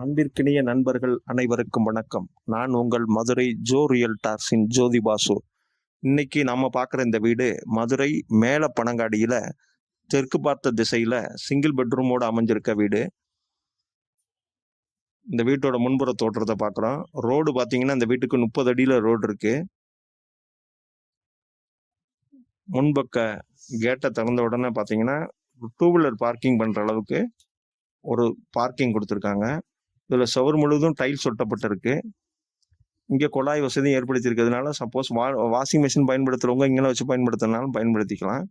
அன்பிற்கினிய நண்பர்கள் அனைவருக்கும் வணக்கம். நான் உங்கள் மதுரை ஜோ ரியல்டார்ஸின் ஜோதி பாசு. இன்னைக்கு நம்ம பார்க்குற இந்த வீடு மதுரை மேல பனங்காடியில் தெற்கு பார்த்த திசையில் சிங்கிள் பெட்ரூமோடு அமைஞ்சிருக்க வீடு. இந்த வீட்டோட முன்புற தோற்றத்தை பார்க்குறோம். ரோடு பார்த்தீங்கன்னா இந்த வீட்டுக்கு 30 அடியில் ரோடு இருக்கு. முன்பக்க கேட்டை திறந்த உடனே பார்த்தீங்கன்னா 2 வீலர் பார்க்கிங் பண்ணுற அளவுக்கு ஒரு பார்க்கிங் கொடுத்துருக்காங்க. இதில் சுவர் முழுவதும் டைல்ஸ் ஒட்டப்பட்டிருக்கு. இங்கே குழாய் வசதியும் ஏற்படுத்தியிருக்கிறதுனால சப்போஸ் வாஷிங் மிஷின் பயன்படுத்துகிறவங்க இங்கே வச்சு பயன்படுத்தினாலும் பயன்படுத்திக்கலாம்.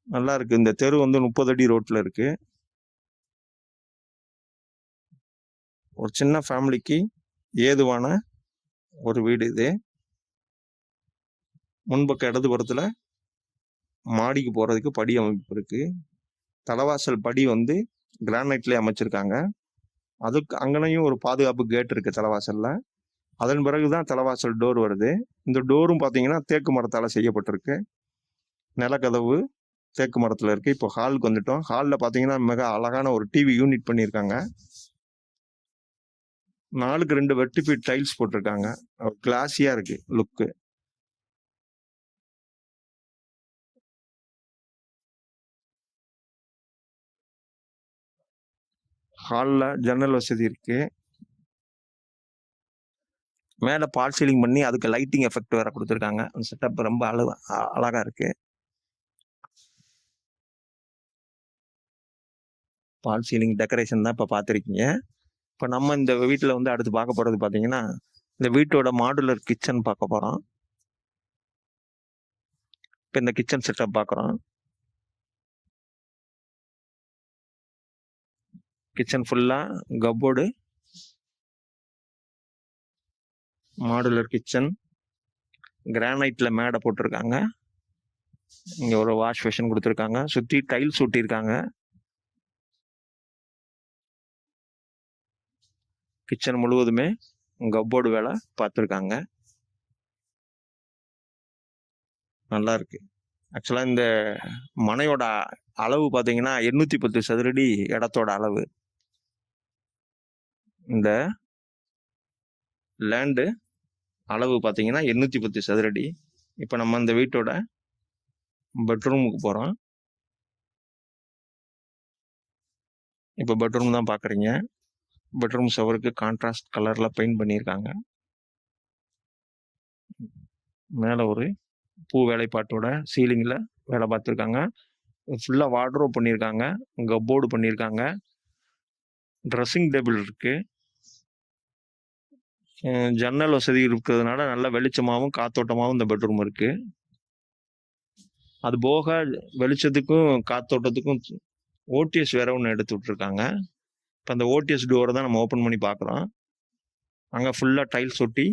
நல்லா இருக்கு. இந்த தெரு 30 அடி ரோட்டில் இருக்கு. ஒரு சின்ன ஃபேமிலிக்கு ஏதுவான ஒரு வீடு இது. முன்பக்க இடதுபுறத்தில் மாடிக்கு போகிறதுக்கு படி அமைப்பு இருக்கு. தலைவாசல் படி கிரானைட்லேயே அமைச்சிருக்காங்க. அதுக்கு அங்கனையும் ஒரு பாதுகாப்பு கேட் இருக்கு தலைவாசல்ல. அதன் பிறகுதான் தலைவாசல் டோர் வருது. இந்த டோரும் பார்த்தீங்கன்னா தேக்கு மரத்தால் செய்யப்பட்டிருக்கு. நிலக்கதவு தேக்கு மரத்தில் இருக்கு. இப்போ ஹாலுக்கு வந்துட்டோம். ஹாலில் பார்த்தீங்கன்னா மிக அழகான ஒரு டிவி யூனிட் பண்ணியிருக்காங்க. 4க்கு 2 வெர்டிஃபீட் டைல்ஸ் போட்டிருக்காங்க. கிளாஸியா இருக்கு லுக்கு. ஹாலில் ஜன்னல் வசதி இருக்கு. மேலே பால் சீலிங் பண்ணி அதுக்கு லைட்டிங் எஃபெக்ட் வேற கொடுத்துருக்காங்க. அந்த செட்டப் ரொம்ப அழகா இருக்கு. பால் சீலிங் டெக்கரேஷன் தான் இப்போ பார்த்துருக்கீங்க. இப்போ நம்ம இந்த வீட்டில் அடுத்து பார்க்க போகிறது பார்த்தீங்கன்னா இந்த வீட்டோட மாடுலர் கிச்சன் பார்க்க போகிறோம். இப்போ இந்த கிச்சன் செட்டப் பார்க்குறோம். கிச்சன் ஃபுல்லாக கப்போர்டு, மாடுலர் கிச்சன், கிரானைட்டில் மேடை போட்டிருக்காங்க. இங்கே ஒரு வாஷ் பேஷன் கொடுத்துருக்காங்க. சுற்றி டைல்ஸ் ஒட்டியிருக்காங்க. கிச்சன் முழுவதுமே கப்போர்டு வேலை பார்த்துருக்காங்க. நல்லா இருக்கு. ஆக்சுவலாக இந்த மனையோட அளவு பார்த்தீங்கன்னா 810 சதுரடி இடத்தோட அளவு. இந்த லேண்டு அளவு பார்த்தீங்கன்னா 810 சதுரடி. இப்போ நம்ம இந்த வீட்டோட பெட்ரூமுக்கு போகிறோம். இப்போ பெட்ரூம் தான் பார்க்குறீங்க. பெட்ரூம் சுவருக்கு கான்ட்ராஸ்ட் கலரில் பெயிண்ட் பண்ணியிருக்காங்க. மேலே ஒரு பூ வேலைப்பாட்டோட சீலிங்கில் வேலை பார்த்துருக்காங்க. ஃபுல்லாக வார்ட்ரோப் பண்ணியிருக்காங்க. கப்போர்டு பண்ணியிருக்காங்க. ட்ரெஸ்ஸிங் டேபிள் இருக்கு. ஜன்னல் வசதி இருக்கிறதுனால நல்ல வெளிச்சமாகவும் காத்தோட்டமாகவும் இந்த பெட்ரூம் இருக்கு. அது போக வெளிச்சத்துக்கும் காத்தோட்டத்துக்கும் ஓடிஎஸ் வேற ஒன்று எடுத்து விட்டுருக்காங்க. இப்போ அந்த ஓடிஎஸ் டோரை தான் நம்ம ஓப்பன் பண்ணி பார்க்குறோம். அங்கே ஃபுல்லாக டைல்ஸ் ஒட்டி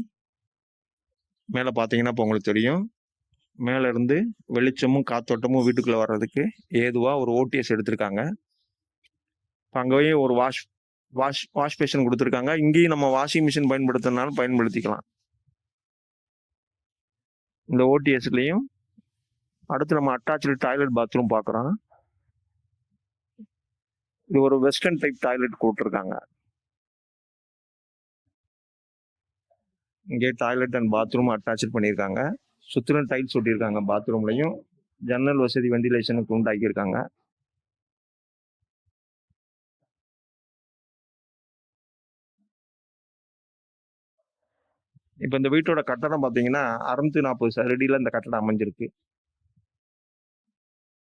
மேலே பார்த்தீங்கன்னா இப்போ உங்களுக்கு தெரியும். மேலே இருந்து வெளிச்சமும் காத்தோட்டமும் வீட்டுக்குள்ளே வர்றதுக்கு ஏதுவாக ஒரு ஓடிஎஸ் எடுத்திருக்காங்க. இப்போ அங்கேயே ஒரு வாஷ் பேஷன் கொடுத்துருக்காங்க. இங்கேயும் நம்ம வாஷிங் மிஷின் பயன்படுத்தினாலும் பயன்படுத்திக்கலாம். இந்த ஓடிஎஸ்லையும் அடுத்து நம்ம அட்டாச்சு டாய்லெட் பாத்ரூம் பார்க்குறோம். இது ஒரு வெஸ்டர்ன் டைப் டாய்லெட் கொடுத்துருக்காங்க. இங்கே டாய்லெட் அண்ட் பாத்ரூம் அட்டாச் பண்ணியிருக்காங்க. சுற்றிலும் டைல்ஸ் ஒட்டியிருக்காங்க. பாத்ரூம்லையும் ஜன்னல் வசதி வெண்டிலேஷனுக்கு உண்டாக்கியிருக்காங்க. இப்போ இந்த வீட்டோட கட்டடம் பார்த்தீங்கன்னா 640 சதுரடியில் இந்த கட்டடம் அமைஞ்சிருக்கு.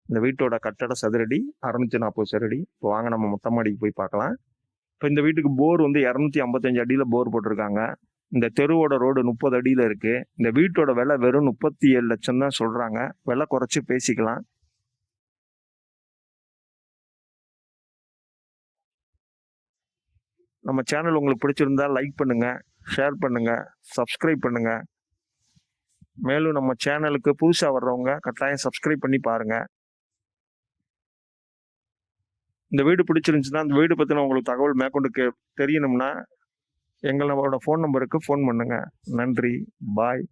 இந்த வீட்டோட கட்டட சதுரடி 640 சதுரடி. இப்போ வாங்க நம்ம மொட்டை மாடிக்கு போய் பார்க்கலாம். இப்போ இந்த வீட்டுக்கு போர் 255 அடியில் போர் போட்டிருக்காங்க. இந்த தெருவோட ரோடு 30 அடியில் இருக்கு. இந்த வீட்டோட விலை வெறும் 37 லட்சம் தான் சொல்றாங்க. விலை குறைச்சி பேசிக்கலாம். நம்ம சேனல் உங்களுக்கு பிடிச்சிருந்தா லைக் பண்ணுங்க, ஷேர் பண்ணுங்க, சப்ஸ்கிரைப் பண்ணுங்க. மேலும் நம்ம சேனலுக்கு புதுசாக வர்றவங்க கட்டாயம் சப்ஸ்கிரைப் பண்ணி பாருங்க. இந்த வீடு பிடிச்சிருந்துச்சுன்னா இந்த வீடு பற்றின உங்களுக்கு தகவல் மேற்கொண்டு தெரியணும்னா எங்களோட ஃபோன் நம்பருக்கு ஃபோன் பண்ணுங்க. நன்றி, பாய்.